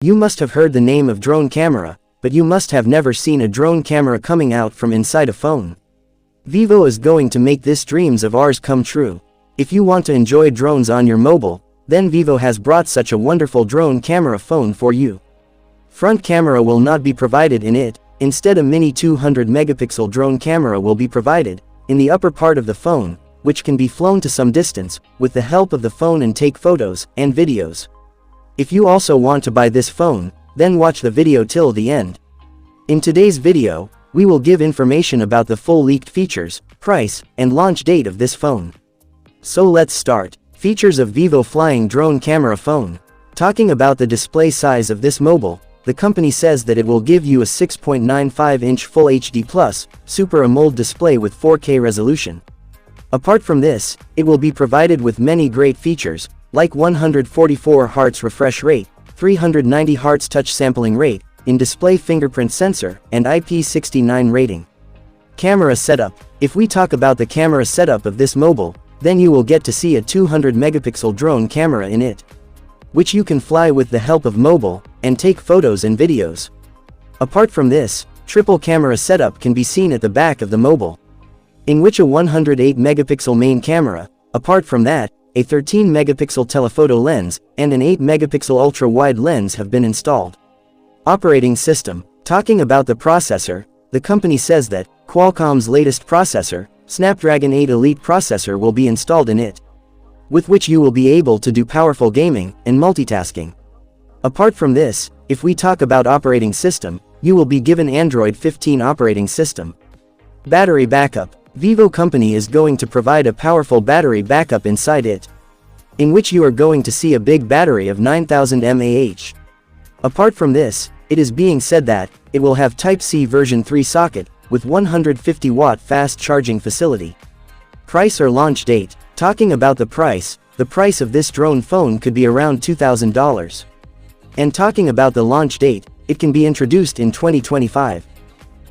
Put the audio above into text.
You must have heard the name of drone camera, but you must have never seen a drone camera coming out from inside a phone. Vivo is going to make this dreams of ours come true. If you want to enjoy drones on your mobile, then Vivo has brought such a wonderful drone camera phone for you. Front camera will not be provided in it, instead a mini 200 megapixel drone camera will be provided, in the upper part of the phone, which can be flown to some distance, with the help of the phone and take photos and videos. If you also want to buy this phone, then watch the video till the end. In today's video, we will give information about the full leaked features, price, and launch date of this phone. So let's start. Features of Vivo flying drone camera phone. Talking about the display size of this mobile, the company says that it will give you a 6.95-inch Full HD+ Super AMOLED display with 4K resolution. Apart from this, it will be provided with many great features, like 144 Hz refresh rate, 390 Hz touch sampling rate, in-display fingerprint sensor, and IP69 rating. Camera setup. If we talk about the camera setup of this mobile, then you will get to see a 200 megapixel drone camera in it, which you can fly with the help of mobile, and take photos and videos. Apart from this, triple camera setup can be seen at the back of the mobile, in which a 108 megapixel main camera, apart from that, a 13 megapixel telephoto lens, and an 8 megapixel ultra-wide lens have been installed. Operating system. Talking about the processor, the company says that Qualcomm's latest processor, Snapdragon 8 Elite processor will be installed in it, with which you will be able to do powerful gaming and multitasking. Apart from this, if we talk about operating system, you will be given Android 15 operating system. Battery backup. Vivo company is going to provide a powerful battery backup inside it, in which you are going to see a big battery of 9000 mAh. Apart from this, it is being said that it will have Type-C version 3 socket with 150 watt fast charging facility. Price or launch date. Talking about the price of this drone phone could be around $2,000. And talking about the launch date, it can be introduced in 2025.